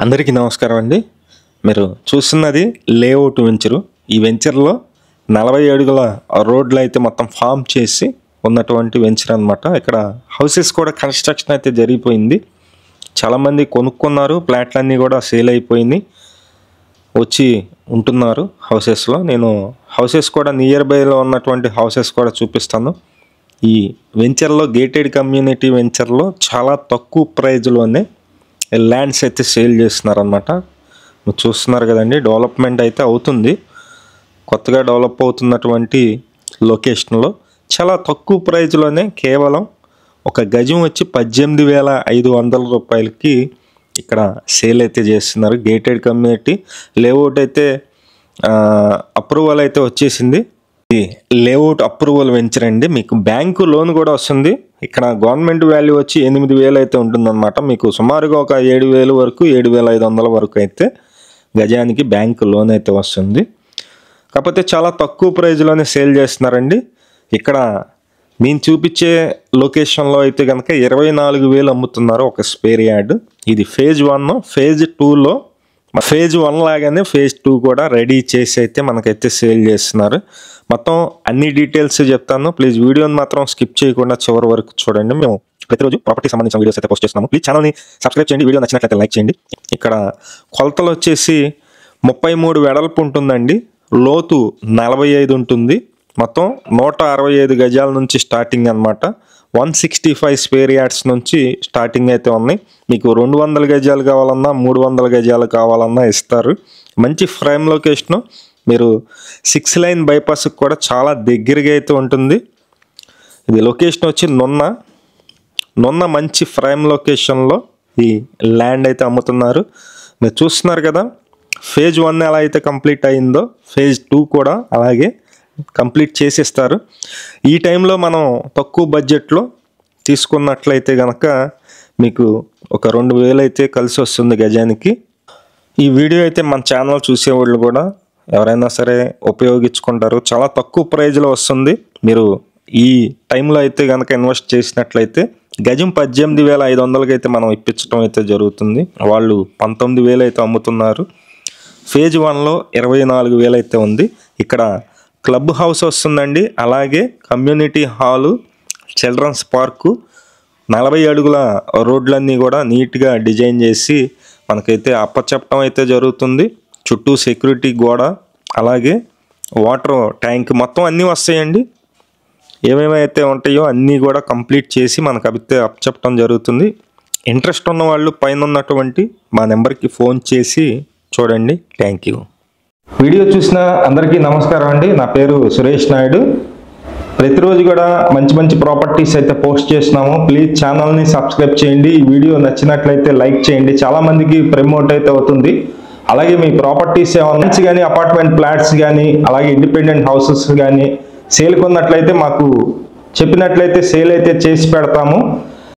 అందరికీ నమస్కారం అండి. మీరు చూస్తున్నది లేఅవుట్ వెంచరు. ఈ వెంచర్లో 40 అడుగుల రోడ్లు అయితే మొత్తం ఫామ్ చేసి ఉన్నటువంటి వెంచర్ అనమాట. ఇక్కడ హౌసెస్ కూడా కన్స్ట్రక్షన్ అయితే జరిగిపోయింది. చాలామంది కొనుక్కున్నారు, ఫ్లాట్లన్నీ కూడా సేల్ అయిపోయింది, వచ్చి ఉంటున్నారు హౌసెస్లో. నేను హౌసెస్ కూడా నియర్ బైలో ఉన్నటువంటి హౌసెస్ కూడా చూపిస్తాను. ఈ వెంచర్లో గేటెడ్ కమ్యూనిటీ వెంచర్లో చాలా తక్కువ ప్రైజ్లోనే ల్యాండ్స్ అయితే సేల్ చేస్తున్నారనమాట. మీరు చూస్తున్నారు కదండి, డెవలప్మెంట్ అయితే అవుతుంది. కొత్తగా డెవలప్ అవుతున్నటువంటి లొకేషన్లో చాలా తక్కువ ప్రైజ్లోనే కేవలం ఒక గజం వచ్చి 18,500 రూపాయలకి ఇక్కడ సేల్ అయితే చేస్తున్నారు. గేటెడ్ కమ్యూనిటీ లేఅవుట్ అయితే అప్రూవల్ అయితే వచ్చేసింది. ఇది లేఅవుట్ అప్రూవల్ వెంచర్ అండి. మీకు బ్యాంకు లోన్ కూడా వస్తుంది. ఇక్కడ గవర్నమెంట్ వాల్యూ వచ్చి 8,000 అయితే ఉంటుందన్నమాట. మీకు సుమారుగా ఒక 7,000 వరకు 7,500 వరకు అయితే గజానికి బ్యాంకు లోన్ అయితే వస్తుంది. కాకపోతే చాలా తక్కువ ప్రైజ్లోనే సేల్ చేస్తున్నారండి. ఇక్కడ మేము చూపించే లొకేషన్లో అయితే కనుక 24,000 అమ్ముతున్నారు ఒక స్క్వేర్ యార్డ్. ఇది ఫేజ్ 1. ఫేజ్ 2లో ఫేజ్ 1 లాగానే ఫేజ్ 2 కూడా రెడీ చేసి అయితే మనకైతే సేల్ చేస్తున్నారు. మొత్తం అన్ని డీటెయిల్స్ చెప్తాను. ప్లీజ్ వీడియోని మాత్రం స్కిప్ చేయకుండా చివరి వరకు చూడండి. మేము ప్రతిరోజు ప్రాపర్టీ సంబంధించిన వీడియోస్ అయితే పోస్ట్ చేస్తున్నాము. ప్లీజ్ ఛానల్ని సబ్స్క్రైబ్ చేయండి. వీడియో నచ్చినట్లయితే లైక్ చేయండి. ఇక్కడ కొలతలు వచ్చేసి 33 వెడల్పు ఉంటుందండి, లోతు 45 ఉంటుంది. మొత్తం 165 గజాల నుంచి స్టార్టింగ్ అనమాట. 165 స్క్వేర్ యార్డ్స్ నుంచి స్టార్టింగ్ అయితే ఉన్నాయి. మీకు 200 గజాలు కావాలన్నా 300 గజాలు కావాలన్నా ఇస్తారు. మంచి ప్రైమ్ లొకేషను. మీరు 6 లైన్ బైపాస్కి కూడా చాలా దగ్గరగా అయితే ఉంటుంది. ఇది లొకేషన్ వచ్చి నున్న మంచి ప్రైమ్ లొకేషన్లో ఈ ల్యాండ్ అయితే అమ్ముతున్నారు. మీరు చూస్తున్నారు కదా, ఫేజ్ 1 ఎలా అయితే కంప్లీట్ అయిందో ఫేజ్ 2 కూడా అలాగే కంప్లీట్ చేసేస్తారు. ఈ టైంలో మనం తక్కువ బడ్జెట్లో తీసుకున్నట్లయితే కనుక మీకు ఒక 2,000 అయితే కలిసి వస్తుంది గజానికి. ఈ వీడియో అయితే మన ఛానల్ చూసేవాళ్ళు కూడా ఎవరైనా సరే ఉపయోగించుకుంటారు. చాలా తక్కువ ప్రైజ్లో వస్తుంది. మీరు ఈ టైంలో అయితే కనుక ఇన్వెస్ట్ చేసినట్లయితే గజం 18,500కి అయితే మనం ఇప్పించడం అయితే జరుగుతుంది. వాళ్ళు 19,000 అయితే అమ్ముతున్నారు. ఫేజ్ 1లో 24,000 అయితే ఉంది. ఇక్కడ క్లబ్ హౌస్ వస్తుందండి, అలాగే కమ్యూనిటీ హాలు, చిల్డ్రన్స్ పార్కు, 40 అడుగుల రోడ్లన్నీ కూడా నీట్గా డిజైన్ చేసి మనకైతే అప్పచెప్పడం అయితే జరుగుతుంది. చుట్టూ సెక్యూరిటీ గోడ, అలాగే వాటర్ ట్యాంక్ మొత్తం అన్నీ వస్తాయండి. ఏమేమైతే ఉంటాయో అన్నీ కూడా కంప్లీట్ చేసి మనకు అయితే అప్పచెప్పడం జరుగుతుంది. ఇంట్రెస్ట్ ఉన్న వాళ్ళు పైన ఉన్నటువంటి మా నెంబర్కి ఫోన్ చేసి చూడండి. Thank you. వీడియో చూసిన అందరికీ నమస్కారం అండి. నా పేరు సురేష్ నాయుడు. ప్రతిరోజు కూడా మంచి మంచి ప్రాపర్టీస్ అయితే పోస్ట్ చేస్తున్నాము. ప్లీజ్ ఛానల్ని సబ్స్క్రైబ్ చేయండి. ఈ వీడియో నచ్చినట్లయితే లైక్ చేయండి. చాలామందికి ప్రమోట్ అయితే అవుతుంది. అలాగే మీ ప్రాపర్టీస్ ఏమన్నా కానీ అపార్ట్మెంట్ ఫ్లాట్స్ కానీ అలాగే ఇండిపెండెంట్ హౌసెస్ కానీ సేల్ కొన్నట్లయితే మాకు చెప్పినట్లయితే సేల్ అయితే చేసి పెడతాము.